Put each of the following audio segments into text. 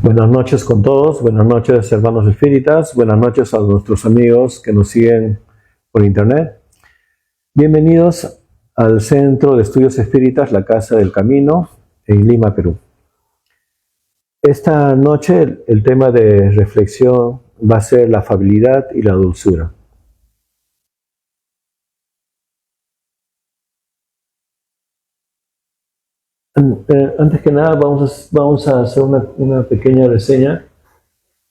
Buenas noches con todos, buenas noches hermanos espíritas, buenas noches a nuestros amigos que nos siguen por internet. Bienvenidos al Centro de Estudios Espíritas, la Casa del Camino, en Lima, Perú. Esta noche el tema de reflexión va a ser la afabilidad y la dulzura. Antes que nada vamos a hacer una pequeña reseña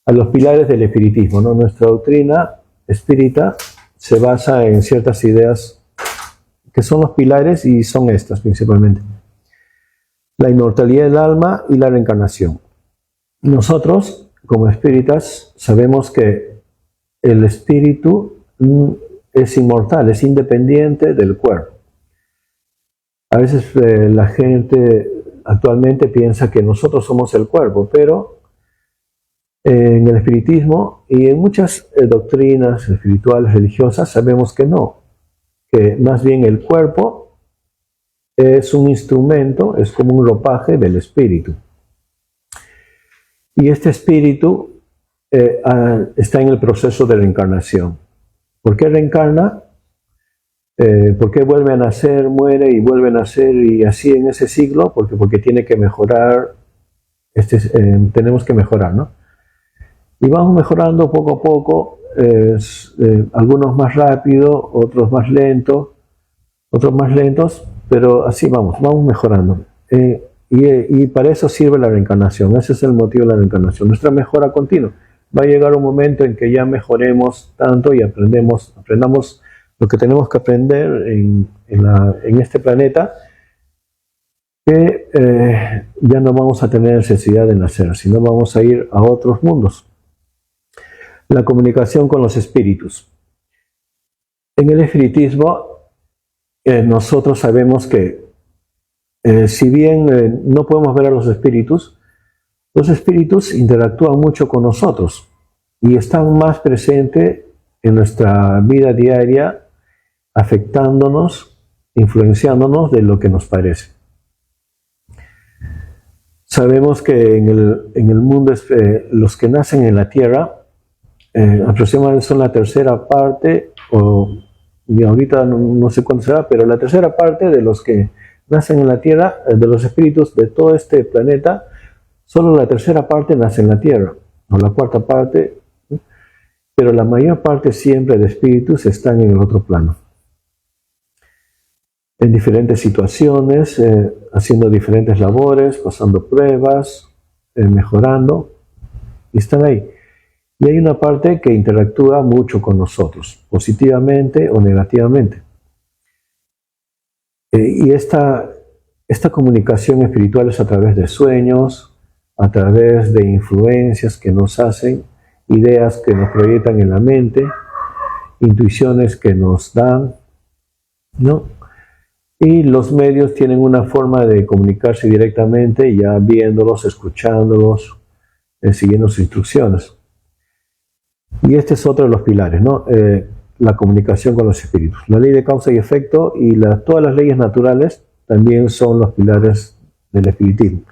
a los pilares del espiritismo, ¿no? Nuestra doctrina espírita se basa en ciertas ideas que son los pilares y son estas principalmente. La inmortalidad del alma y la reencarnación. Nosotros, como espíritas, sabemos que el espíritu es inmortal, es independiente del cuerpo. A veces la gente actualmente piensa que nosotros somos el cuerpo, pero en el espiritismo y en muchas doctrinas espirituales, religiosas, sabemos que no, que más bien el cuerpo es un instrumento, es como un ropaje del espíritu. Y este espíritu está en el proceso de reencarnación. ¿Por qué reencarna? ¿Por qué vuelve a nacer, muere y vuelve a nacer y así en ese ciclo? Porque tiene que mejorar, tenemos que mejorar, ¿no? Y vamos mejorando poco a poco, algunos más rápido, otros más lentos, pero así vamos mejorando. Y para eso sirve la reencarnación, ese es el motivo de la reencarnación, nuestra mejora continua. Va a llegar un momento en que ya mejoremos tanto y aprendamos lo que tenemos que aprender en este planeta, que ya no vamos a tener necesidad de nacer, sino vamos a ir a otros mundos. La comunicación con los espíritus. En el espiritismo, nosotros sabemos que si bien no podemos ver a los espíritus interactúan mucho con nosotros y están más presentes en nuestra vida diaria, afectándonos, influenciándonos de lo que nos parece. Sabemos que en el mundo, los que nacen en la Tierra, aproximadamente son la tercera parte, y ahorita no sé cuánto será, pero la tercera parte de los que nacen en la Tierra, de los espíritus de todo este planeta, solo la tercera parte nace en la Tierra, o la cuarta parte, pero la mayor parte siempre de espíritus están en el otro plano. En diferentes situaciones, haciendo diferentes labores, pasando pruebas, mejorando, y están ahí. Y hay una parte que interactúa mucho con nosotros, positivamente o negativamente. Y esta comunicación espiritual es a través de sueños, a través de influencias que nos hacen, ideas que nos proyectan en la mente, intuiciones que nos dan, ¿no? Y los medios tienen una forma de comunicarse directamente, ya viéndolos, escuchándolos, siguiendo sus instrucciones. Y este es otro de los pilares, ¿no? La comunicación con los espíritus. La ley de causa y efecto y todas las leyes naturales también son los pilares del espiritismo.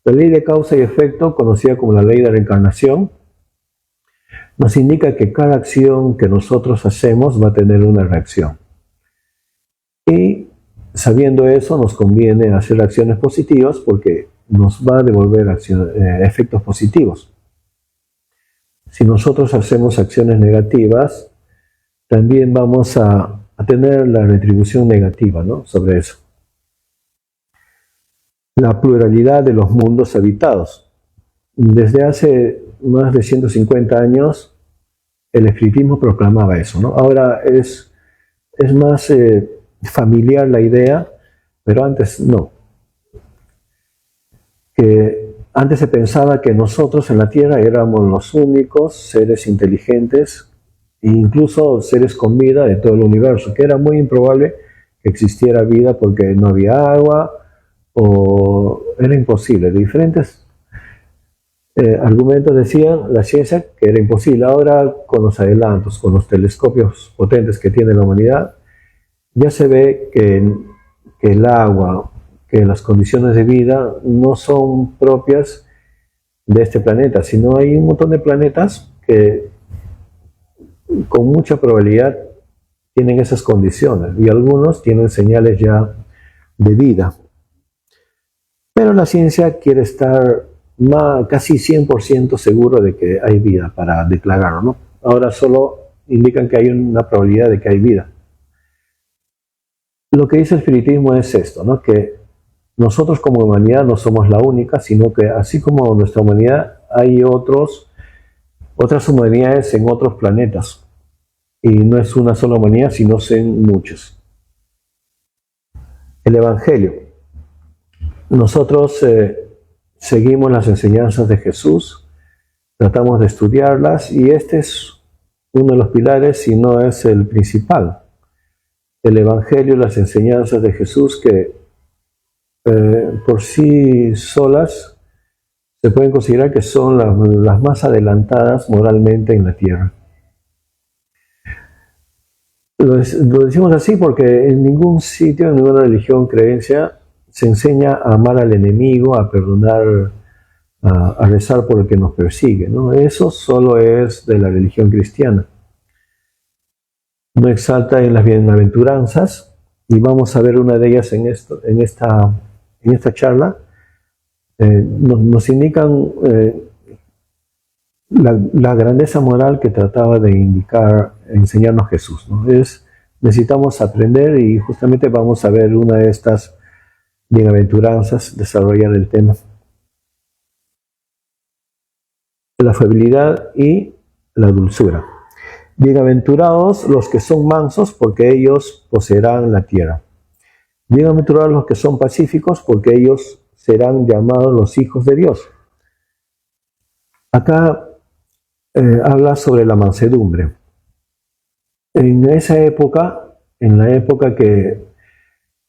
La ley de causa y efecto, conocida como la ley de reencarnación, nos indica que cada acción que nosotros hacemos va a tener una reacción. Y sabiendo eso, nos conviene hacer acciones positivas porque nos va a devolver efectos positivos. Si nosotros hacemos acciones negativas, también vamos a tener la retribución negativa, ¿no? Sobre eso. La pluralidad de los mundos habitados. Desde hace más de 150 años, el espiritismo proclamaba eso, ¿no? Ahora es más familiar la idea, pero antes no. Antes se pensaba que nosotros en la Tierra éramos los únicos seres inteligentes e incluso seres con vida de todo el universo, que era muy improbable que existiera vida porque no había agua o era imposible. Diferentes argumentos decían la ciencia que era imposible. Ahora, con los adelantos, con los telescopios potentes que tiene la humanidad, ya se ve que el agua, que las condiciones de vida no son propias de este planeta, sino hay un montón de planetas que con mucha probabilidad tienen esas condiciones y algunos tienen señales ya de vida. Pero la ciencia quiere estar casi 100% seguro de que hay vida para declararlo, ¿no? Ahora solo indican que hay una probabilidad de que hay vida. Lo que dice el espiritismo es esto, ¿no? Que nosotros como humanidad no somos la única, sino que así como nuestra humanidad, hay otras humanidades en otros planetas. Y no es una sola humanidad, sino son muchos. El Evangelio. Nosotros seguimos las enseñanzas de Jesús, tratamos de estudiarlas y este es uno de los pilares, si no es el principal. El Evangelio, las enseñanzas de Jesús que por sí solas se pueden considerar que son las más adelantadas moralmente en la tierra. Lo decimos así porque en ningún sitio, en ninguna religión, creencia, se enseña a amar al enemigo, a perdonar, a rezar por el que nos persigue, ¿no? Eso solo es de la religión cristiana. No exalta en las bienaventuranzas, y vamos a ver una de ellas en esta charla. Nos indican la grandeza moral que trataba de enseñarnos Jesús, ¿no? Necesitamos aprender y justamente vamos a ver una de estas bienaventuranzas, desarrollar el tema. La afabilidad y la dulzura. Bienaventurados los que son mansos, porque ellos poseerán la tierra. Bienaventurados los que son pacíficos, porque ellos serán llamados los hijos de Dios. Acá habla sobre la mansedumbre. En esa época, en la época que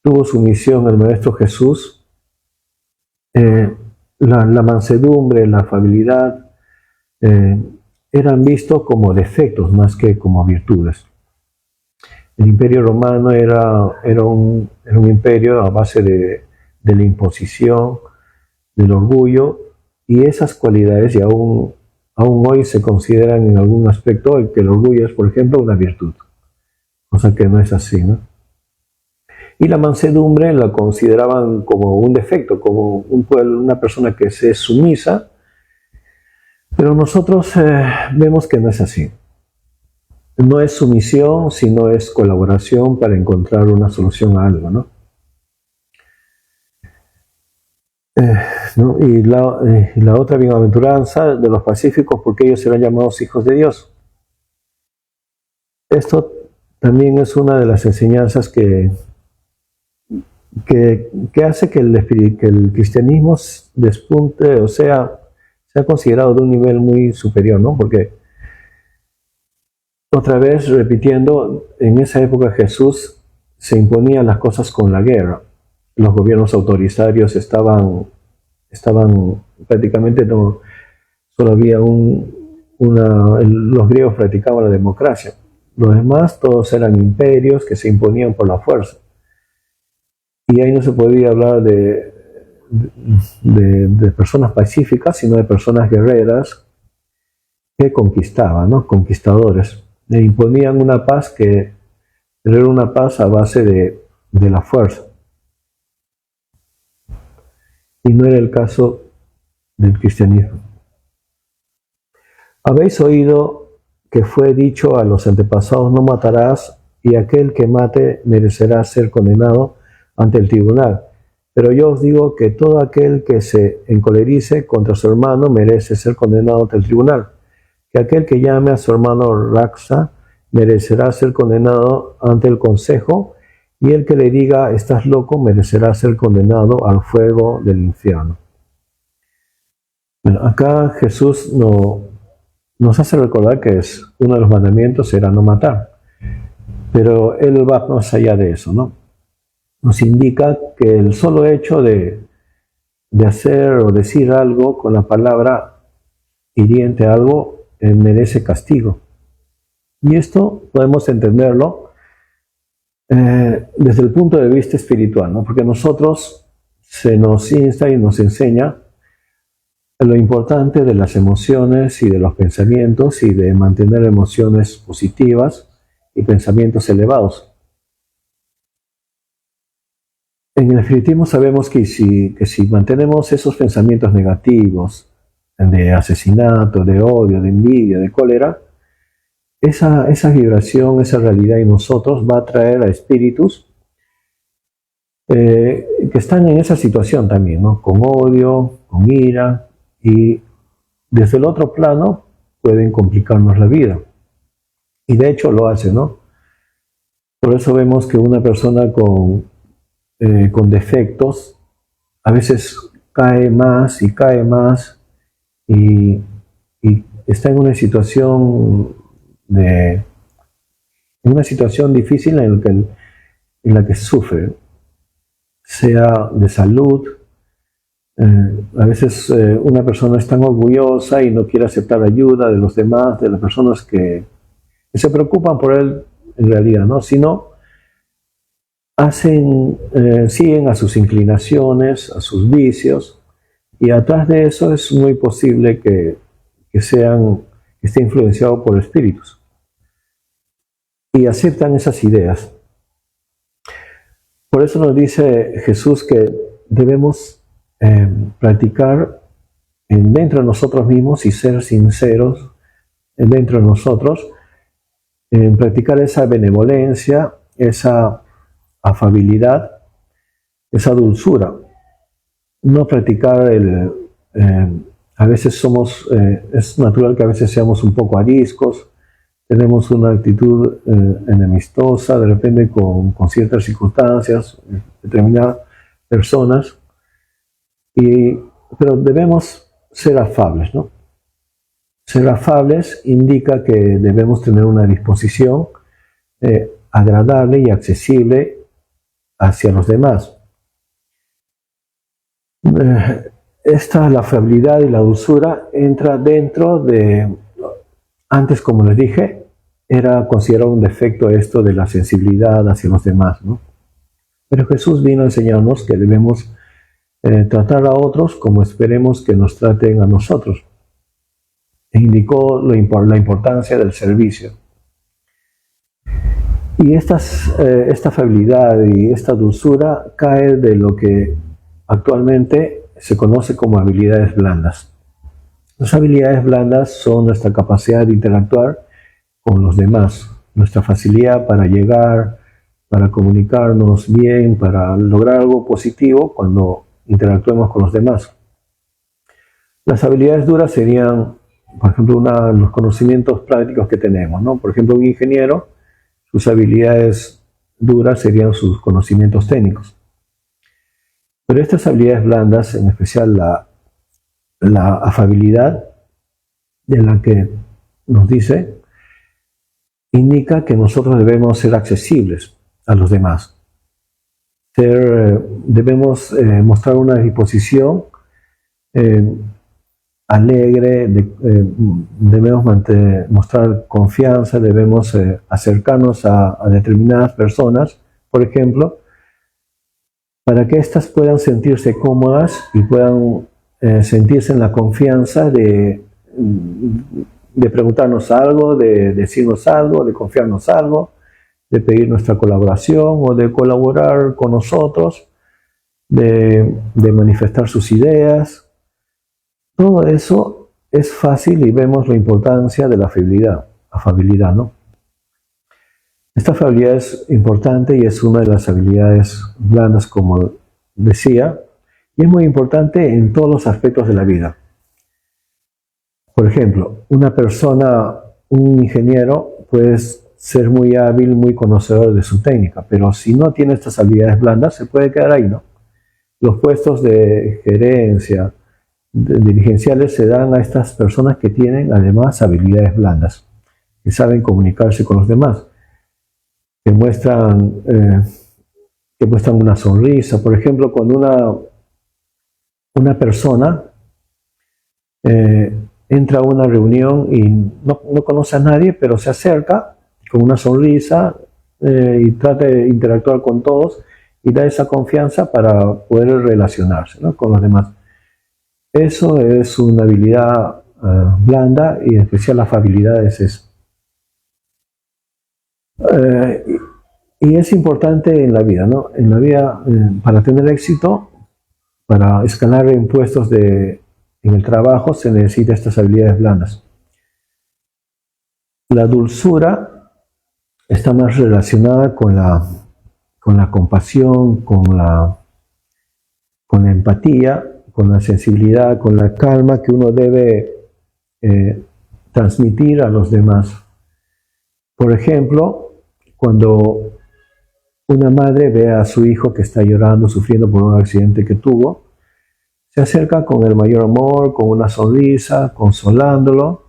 tuvo su misión el Maestro Jesús, la mansedumbre, la afabilidad, eran vistos como defectos más que como virtudes. El Imperio Romano era un imperio a base de la imposición, del orgullo, y esas cualidades, y aún hoy se consideran en algún aspecto que el orgullo es, por ejemplo, una virtud, cosa que no es así, ¿no? Y la mansedumbre la consideraban como un defecto, como una persona que se es sumisa, pero nosotros vemos que no es así. No es sumisión, sino es colaboración para encontrar una solución a algo, ¿no? ¿No? Y la otra bienaventuranza de los pacíficos, porque ellos serán llamados hijos de Dios. Esto también es una de las enseñanzas que hace que el cristianismo despunte, o sea considerado de un nivel muy superior, ¿no? Porque, otra vez repitiendo, en esa época Jesús se imponía las cosas con la guerra. Los gobiernos autoritarios estaban prácticamente, no, solo había los griegos practicaban la democracia. Los demás todos eran imperios que se imponían por la fuerza. Y ahí no se podía hablar de personas pacíficas, sino de personas guerreras que conquistaban, ¿no? Conquistadores. Le imponían una paz pero era una paz a base de la fuerza. Y no era el caso del cristianismo. Habéis oído que fue dicho a los antepasados: no matarás, y aquel que mate merecerá ser condenado ante el tribunal. Pero yo os digo que todo aquel que se encolerice contra su hermano merece ser condenado ante el tribunal. Que aquel que llame a su hermano Raxa merecerá ser condenado ante el consejo, y el que le diga estás loco merecerá ser condenado al fuego del infierno. Bueno, acá Jesús nos hace recordar que uno de los mandamientos era no matar, pero él va más allá de eso, ¿no? Nos indica que el solo hecho de hacer o decir algo con la palabra hiriente a algo merece castigo. Y esto podemos entenderlo desde el punto de vista espiritual, ¿no? Porque nosotros se nos insta y nos enseña lo importante de las emociones y de los pensamientos y de mantener emociones positivas y pensamientos elevados. En el espiritismo sabemos que si mantenemos esos pensamientos negativos de asesinato, de odio, de envidia, de cólera, esa vibración, esa realidad en nosotros va a atraer a espíritus que están en esa situación también, ¿no? Con odio, con ira, y desde el otro plano pueden complicarnos la vida. Y de hecho lo hacen, ¿no? Por eso vemos que una persona con defectos a veces cae más y está en una situación difícil en la que sufre, sea de salud. A veces una persona es tan orgullosa y no quiere aceptar ayuda de los demás, de las personas que se preocupan por él en realidad, ¿no? Sino siguen a sus inclinaciones, a sus vicios, y atrás de eso es muy posible que esté influenciado por espíritus. Y aceptan esas ideas. Por eso nos dice Jesús que debemos practicar dentro de nosotros mismos y ser sinceros dentro de nosotros, practicar esa benevolencia, esa afabilidad, esa dulzura. No practicar a veces es natural que a veces seamos un poco ariscos, tenemos una actitud enemistosa, de repente con ciertas circunstancias, determinadas personas, pero debemos ser afables, ¿no? Ser afables indica que debemos tener una disposición agradable y accesible hacia los demás. La afabilidad y la dulzura entra dentro de, antes como les dije, era considerado un defecto esto de la sensibilidad hacia los demás, ¿no? Pero Jesús vino a enseñarnos que debemos tratar a otros como esperemos que nos traten a nosotros. E indicó la importancia del servicio. Y esta afabilidad y esta dulzura cae de lo que actualmente se conoce como habilidades blandas. Las habilidades blandas son nuestra capacidad de interactuar con los demás, nuestra facilidad para llegar, para comunicarnos bien, para lograr algo positivo cuando interactuemos con los demás. Las habilidades duras serían, por ejemplo, los conocimientos prácticos que tenemos, ¿no? Por ejemplo, un ingeniero, sus habilidades duras serían sus conocimientos técnicos. Pero estas habilidades blandas, en especial la afabilidad, de la que nos dice, indica que nosotros debemos ser accesibles a los demás. Debemos mostrar una disposición alegre, debemos mostrar confianza, debemos acercarnos a determinadas personas, por ejemplo, para que éstas puedan sentirse cómodas y puedan sentirse en la confianza de preguntarnos algo, de decirnos algo, de confiarnos algo, de pedir nuestra colaboración o de colaborar con nosotros, de manifestar sus ideas. Todo eso es fácil y vemos la importancia de la afabilidad, ¿no? Esta afabilidad es importante y es una de las habilidades blandas, como decía, y es muy importante en todos los aspectos de la vida. Por ejemplo, un ingeniero puede ser muy hábil, muy conocedor de su técnica, pero si no tiene estas habilidades blandas, se puede quedar ahí, ¿no? Los puestos de gerencia, dirigenciales, se dan a estas personas que tienen además habilidades blandas, que saben comunicarse con los demás, que muestran una sonrisa. Por ejemplo, cuando una persona entra a una reunión y no conoce a nadie, pero se acerca con una sonrisa y trata de interactuar con todos y da esa confianza para poder relacionarse, ¿no?, con los demás. Eso es una habilidad blanda, y en especial la afabilidad es eso. Y es importante en la vida, ¿no? En la vida, para tener éxito, para escalar en puestos en el trabajo, se necesitan estas habilidades blandas. La dulzura está más relacionada con la compasión, con la empatía, con la sensibilidad, con la calma que uno debe transmitir a los demás. Por ejemplo, cuando una madre ve a su hijo que está llorando, sufriendo por un accidente que tuvo, se acerca con el mayor amor, con una sonrisa, consolándolo,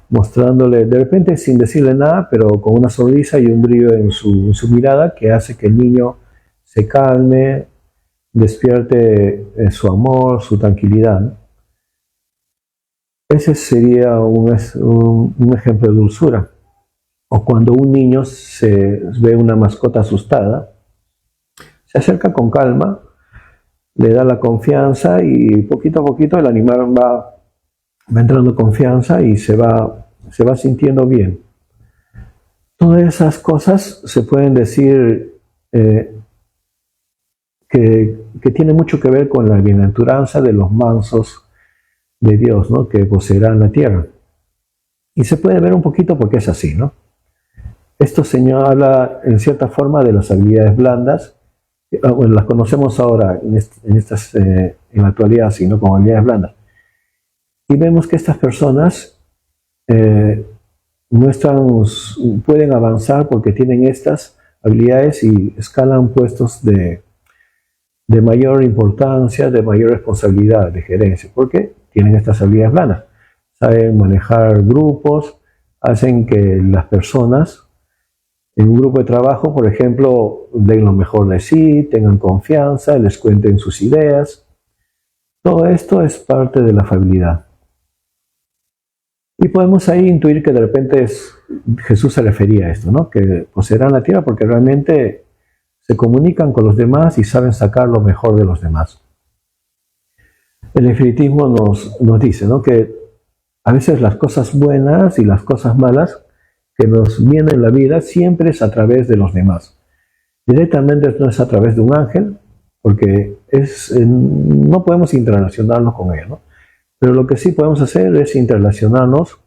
mostrándole, de repente sin decirle nada, pero con una sonrisa y un brillo en su mirada que hace que el niño se calme, despierte su amor, su tranquilidad. Ese sería un ejemplo de dulzura. O cuando un niño se ve una mascota asustada, se acerca con calma, le da la confianza y poquito a poquito el animal va entrando confianza y se va sintiendo bien. Todas esas cosas se pueden decir que tiene mucho que ver con la bienaventuranza de los mansos de Dios, ¿no? Que poseerán la tierra. Y se puede ver un poquito porque es así, ¿no? Esto señala en cierta forma de las habilidades blandas. Bueno, las conocemos ahora en la actualidad, así, ¿no? Como habilidades blandas. Y vemos que estas personas pueden avanzar porque tienen estas habilidades y escalan puestos de mayor importancia, de mayor responsabilidad, de gerencia, porque tienen estas habilidades blandas. Saben manejar grupos, hacen que las personas en un grupo de trabajo, por ejemplo, den lo mejor de sí, tengan confianza, les cuenten sus ideas. Todo esto es parte de la afabilidad. Y podemos ahí intuir que de repente Jesús se refería a esto, ¿no? Que poseerán la tierra porque realmente se comunican con los demás y saben sacar lo mejor de los demás. El espiritismo nos dice, ¿no? Que a veces las cosas buenas y las cosas malas que nos vienen en la vida siempre es a través de los demás. Directamente no es a través de un ángel, porque no podemos interrelacionarnos con ellos, ¿no? Pero lo que sí podemos hacer es interrelacionarnos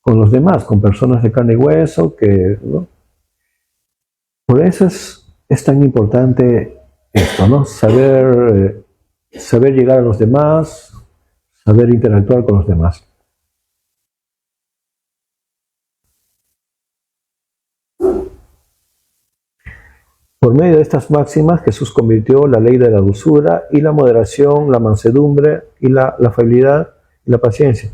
con los demás, con personas de carne y hueso, ¿no? Por eso es tan importante esto, ¿no? Saber llegar a los demás, saber interactuar con los demás. Por medio de estas máximas, Jesús convirtió la ley de la dulzura y la moderación, la mansedumbre y la afabilidad y la paciencia.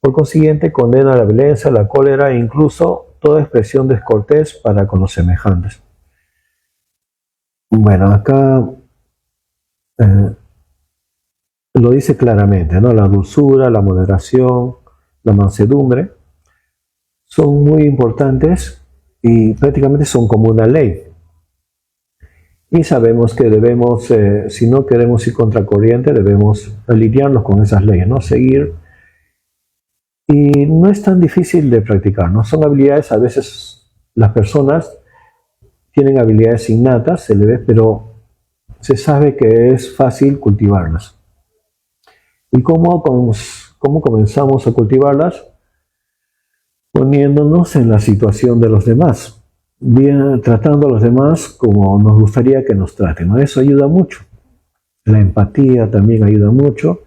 Por consiguiente, condena la violencia, la cólera e incluso toda expresión descortés para con los semejantes. Bueno, acá lo dice claramente, ¿no? La dulzura, la moderación, la mansedumbre son muy importantes y prácticamente son como una ley. Y sabemos que debemos, si no queremos ir contracorriente, debemos alinearnos con esas leyes, ¿no? Seguir. Y no es tan difícil de practicar, ¿no? Son habilidades, a veces las personas tienen habilidades innatas, se le ve, pero se sabe que es fácil cultivarlas. ¿Y cómo comenzamos a cultivarlas? Poniéndonos en la situación de los demás. Bien, tratando a los demás como nos gustaría que nos traten, ¿no? Eso ayuda mucho. La empatía también ayuda mucho.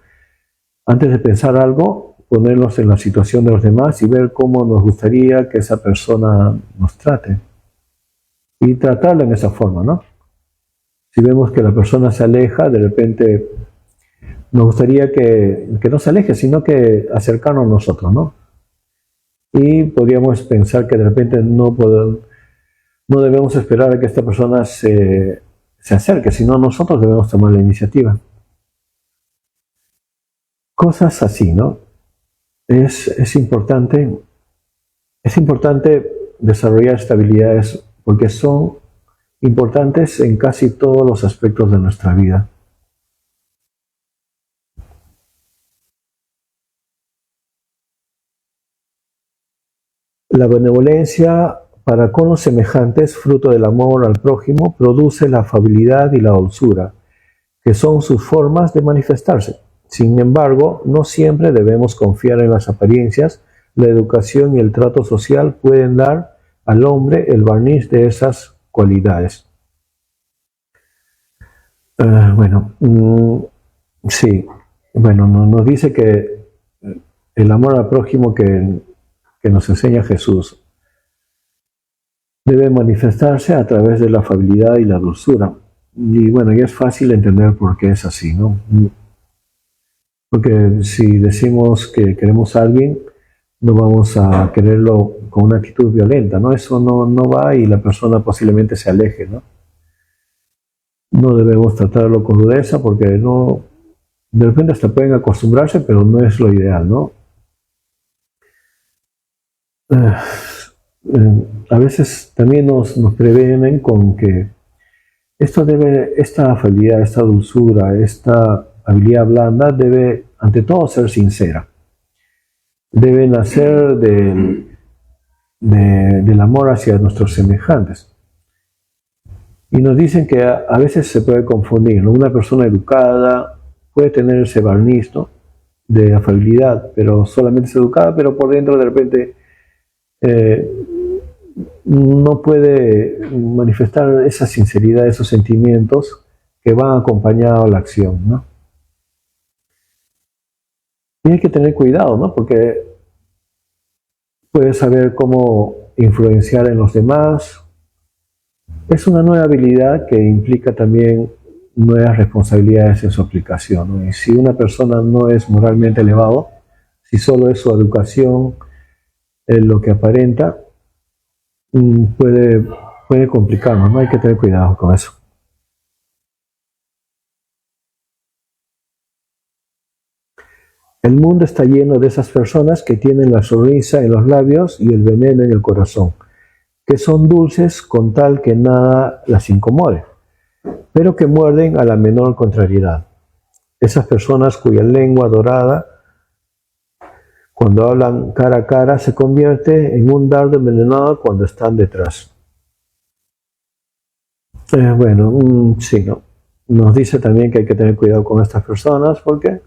Antes de pensar algo, ponernos en la situación de los demás y ver cómo nos gustaría que esa persona nos trate. Y tratarla en esa forma, ¿no? Si vemos que la persona se aleja, de repente nos gustaría que no se aleje, sino que acercarnos a nosotros, ¿no? Y podríamos pensar que de repente no debemos esperar a que esta persona se acerque, sino nosotros debemos tomar la iniciativa. Cosas así, ¿no? Es importante desarrollar estas habilidades porque son importantes en casi todos los aspectos de nuestra vida. La benevolencia para con los semejantes, fruto del amor al prójimo, produce la afabilidad y la dulzura, que son sus formas de manifestarse. Sin embargo, no siempre debemos confiar en las apariencias. La educación y el trato social pueden dar al hombre el barniz de esas cualidades. Sí, bueno, nos dice que el amor al prójimo que nos enseña Jesús debe manifestarse a través de la afabilidad y la dulzura. Y bueno, ya es fácil entender por qué es así, ¿no? Porque si decimos que queremos a alguien, no vamos a quererlo con una actitud violenta, ¿no? Eso no va y la persona posiblemente se aleje, ¿no? No debemos tratarlo con rudeza porque no, de repente hasta pueden acostumbrarse, pero no es lo ideal, ¿no? A veces también nos previenen con que esta afabilidad, esta dulzura, esta habilidad blanda debe ante todo ser sincera. Debe nacer del amor hacia nuestros semejantes. Y nos dicen que a veces se puede confundir, ¿no? Una persona educada puede tener ese barniz, ¿no?, de afabilidad, pero solamente es educada, pero por dentro de repente no puede manifestar esa sinceridad, esos sentimientos que van acompañados a la acción, ¿no? Y hay que tener cuidado, ¿no? Porque puede saber cómo influenciar en los demás. Es una nueva habilidad que implica también nuevas responsabilidades en su aplicación, ¿no? Y si una persona no es moralmente elevado, si solo es su educación lo que aparenta, puede complicarnos, ¿no? Hay que tener cuidado con eso. El mundo está lleno de esas personas que tienen la sonrisa en los labios y el veneno en el corazón, que son dulces con tal que nada las incomode, pero que muerden a la menor contrariedad. Esas personas cuya lengua dorada, cuando hablan cara a cara, se convierte en un dardo envenenado cuando están detrás. Sí, ¿no? Nos dice también que hay que tener cuidado con estas personas porque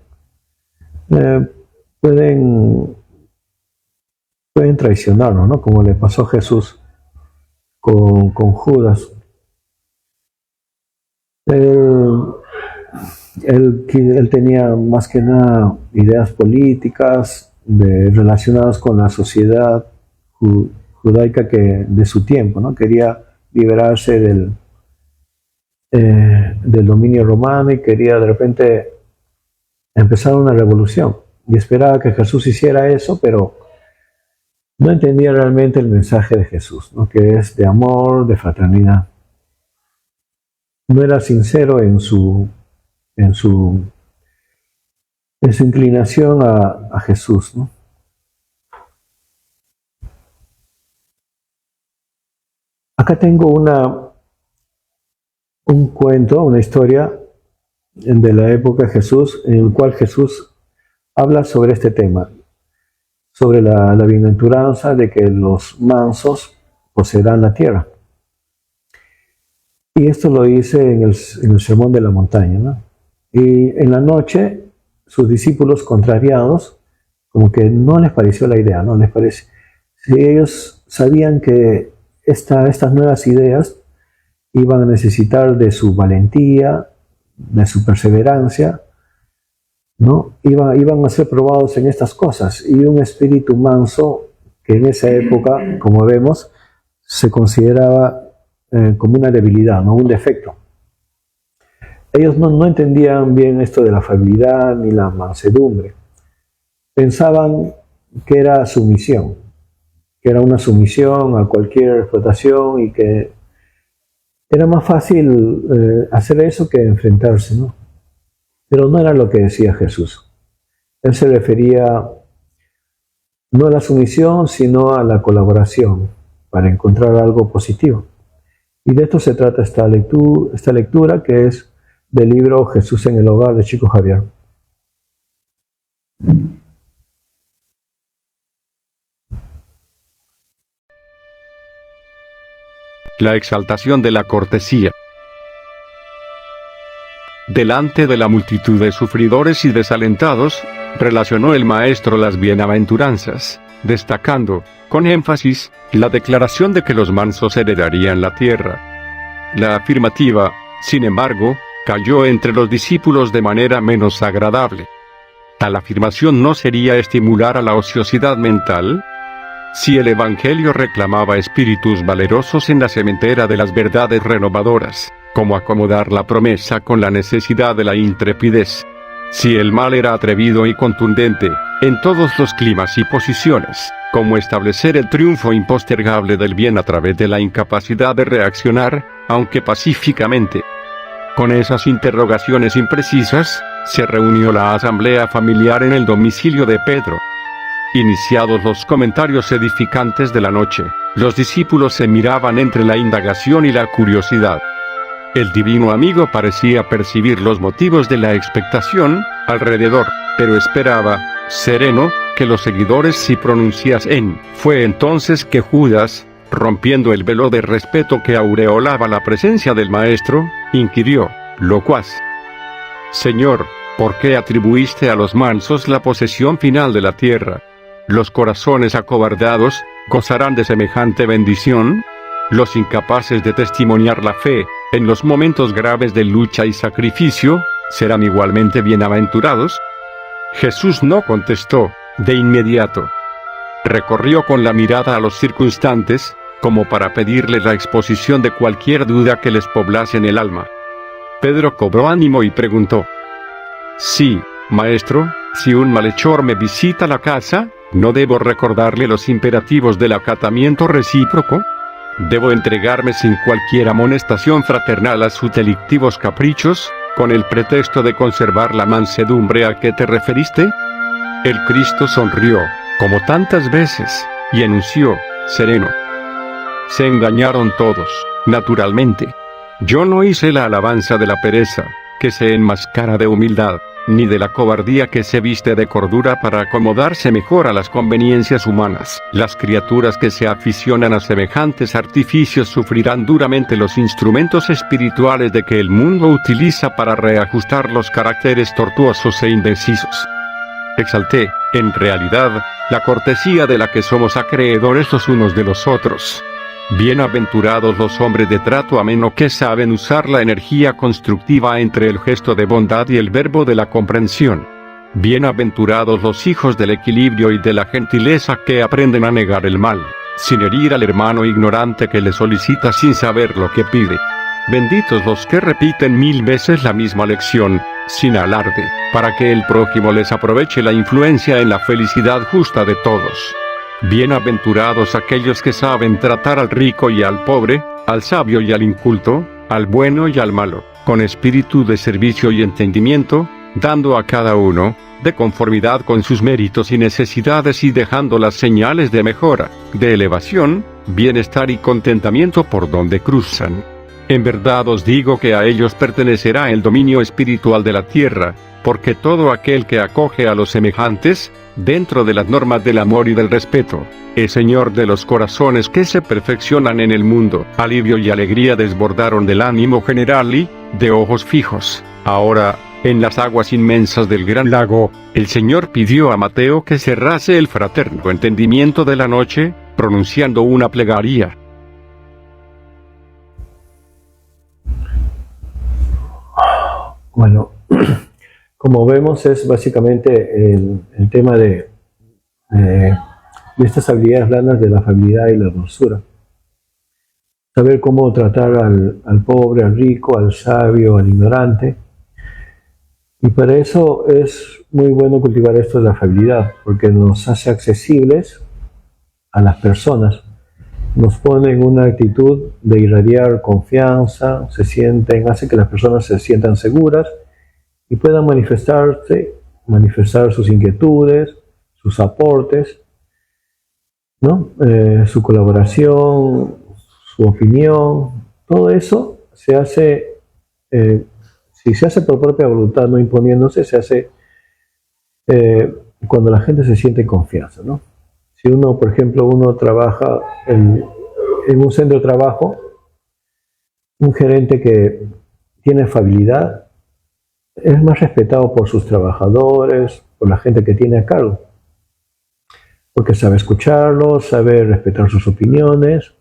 pueden traicionarnos, ¿no? Como le pasó a Jesús con Judas. Él tenía más que nada ideas políticas relacionadas con la sociedad judaica de su tiempo, ¿no? Quería liberarse del dominio romano y quería de repente empezar una revolución. Y esperaba que Jesús hiciera eso, pero no entendía realmente el mensaje de Jesús, ¿no?, que es de amor, de fraternidad. No era sincero en su inclinación a Jesús, ¿no? Acá tengo un cuento, una historia de la época de Jesús, en el cual Jesús habla sobre este tema, sobre la bienaventuranza de que los mansos poseerán la tierra. Y esto lo dice en el Sermón de la Montaña, ¿no? Y en la noche, sus discípulos contrariados, como que no les pareció la idea, ¿no? Les parece. Si ellos sabían que estas nuevas ideas iban a necesitar de su valentía, de su perseverancia, ¿no? Iban a ser probados en estas cosas. Y un espíritu manso, que en esa época, como vemos, se consideraba como una debilidad, ¿no?, un defecto. Ellos no entendían bien esto de la afabilidad ni la mansedumbre. Pensaban que era sumisión, que era una sumisión a cualquier explotación y que era más fácil hacer eso que enfrentarse, ¿no? Pero no era lo que decía Jesús. Él se refería no a la sumisión, sino a la colaboración para encontrar algo positivo. Y de esto se trata esta lectura que es del libro Jesús en el hogar de Chico Javier. la exaltación de la cortesía. Delante de la multitud de sufridores y desalentados, relacionó el maestro las bienaventuranzas, destacando, con énfasis, la declaración de que los mansos heredarían la tierra. La afirmativa, sin embargo, cayó entre los discípulos de manera menos agradable. ¿Tal afirmación no sería estimular a la ociosidad mental? Si el Evangelio reclamaba espíritus valerosos en la sementera de las verdades renovadoras, como acomodar la promesa con la necesidad de la intrepidez. Si el mal era atrevido y contundente, en todos los climas y posiciones, como establecer el triunfo impostergable del bien a través de la incapacidad de reaccionar, aunque pacíficamente. Con esas interrogaciones imprecisas, se reunió la asamblea familiar en el domicilio de Pedro. Iniciados los comentarios edificantes de la noche, los discípulos se miraban entre la indagación y la curiosidad. El divino amigo parecía percibir los motivos de la expectación alrededor, pero esperaba, sereno, que los seguidores sí pronunciasen. Fue entonces que Judas, rompiendo el velo de respeto que aureolaba la presencia del Maestro, inquirió, locuaz: Señor, ¿por qué atribuiste a los mansos la posesión final de la tierra? ¿Los corazones acobardados gozarán de semejante bendición? ¿Los incapaces de testimoniar la fe en los momentos graves de lucha y sacrificio serán igualmente bienaventurados? Jesús no contestó de inmediato. Recorrió con la mirada a los circunstantes, como para pedirles la exposición de cualquier duda que les poblase en el alma. Pedro cobró ánimo y preguntó: Sí, maestro, si un malhechor me visita la casa, ¿no debo recordarle los imperativos del acatamiento recíproco? ¿Debo entregarme sin cualquier amonestación fraternal a sus delictivos caprichos, con el pretexto de conservar la mansedumbre a que te referiste? El Cristo sonrió, como tantas veces, y enunció, sereno: Se engañaron todos, naturalmente. Yo no hice la alabanza de la pereza, que se enmascara de humildad, ni de la cobardía que se viste de cordura para acomodarse mejor a las conveniencias humanas. Las criaturas que se aficionan a semejantes artificios sufrirán duramente los instrumentos espirituales de que el mundo utiliza para reajustar los caracteres tortuosos e indecisos. Exalté, en realidad, la cortesía de la que somos acreedores los unos de los otros. Bienaventurados los hombres de trato ameno que saben usar la energía constructiva entre el gesto de bondad y el verbo de la comprensión. Bienaventurados los hijos del equilibrio y de la gentileza que aprenden a negar el mal, sin herir al hermano ignorante que le solicita sin saber lo que pide. Benditos los que repiten 1000 veces la misma lección, sin alarde, para que el prójimo les aproveche la influencia en la felicidad justa de todos. Bienaventurados aquellos que saben tratar al rico y al pobre, al sabio y al inculto, al bueno y al malo, con espíritu de servicio y entendimiento, dando a cada uno, de conformidad con sus méritos y necesidades y dejando las señales de mejora, de elevación, bienestar y contentamiento por donde cruzan. En verdad os digo que a ellos pertenecerá el dominio espiritual de la tierra, porque todo aquel que acoge a los semejantes, dentro de las normas del amor y del respeto, es Señor de los corazones que se perfeccionan en el mundo. Alivio y alegría desbordaron del ánimo general y, de ojos fijos, ahora, en las aguas inmensas del gran lago, el Señor pidió a Mateo que cerrase el fraterno entendimiento de la noche, pronunciando una plegaria. Bueno, como vemos, es básicamente el tema de estas habilidades blandas de la afabilidad y la dulzura. Saber cómo tratar al pobre, al rico, al sabio, al ignorante. Y para eso es muy bueno cultivar esto de la afabilidad, porque nos hace accesibles a las personas. Nos pone en una actitud de irradiar confianza, hace que las personas se sientan seguras y puedan manifestar sus inquietudes, sus aportes, ¿no? Su colaboración, su opinión. Todo eso se hace, si se hace por propia voluntad, no imponiéndose, se hace cuando la gente se siente en confianza, ¿no? Si uno, por ejemplo, trabaja en un centro de trabajo Un gerente que tiene afabilidad es más respetado por sus trabajadores, por la gente que tiene a cargo, porque sabe escucharlos, sabe respetar sus opiniones.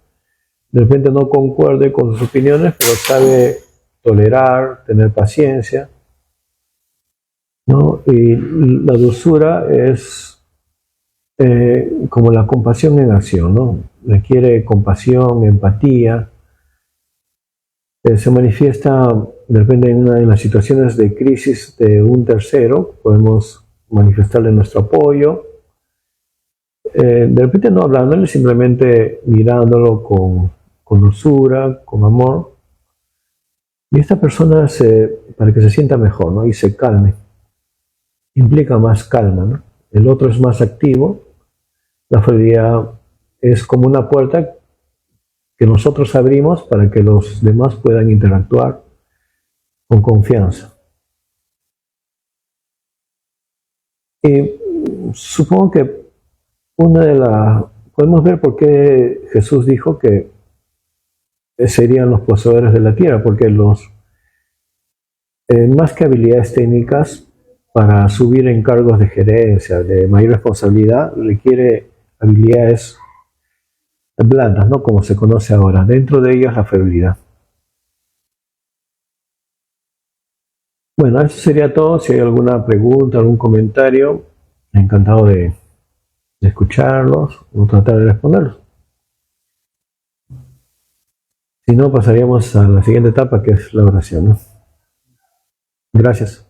De repente no concuerde con sus opiniones, pero sabe tolerar, tener paciencia, ¿no? Y la dulzura es como la compasión en acción, ¿no? Requiere compasión, empatía. Se manifiesta de repente en las situaciones de crisis de un tercero, podemos manifestarle nuestro apoyo. De repente no hablándole, simplemente mirándolo con dulzura, con amor. Y esta persona, para que se sienta mejor, ¿no? Y se calme, implica más calma, ¿no? El otro es más activo. La afabilidad es como una puerta que nosotros abrimos para que los demás puedan interactuar con confianza. Y supongo que podemos ver por qué Jesús dijo que serían los poseedores de la tierra, porque más que habilidades técnicas, para subir en cargos de gerencia, de mayor responsabilidad, requiere habilidades blandas, ¿no? Como se conoce ahora. Dentro de ellas la afabilidad. Bueno, eso sería todo. Si hay alguna pregunta, algún comentario, encantado de escucharlos o tratar de responderlos. Si no, pasaríamos a la siguiente etapa, que es la oración, ¿no? Gracias.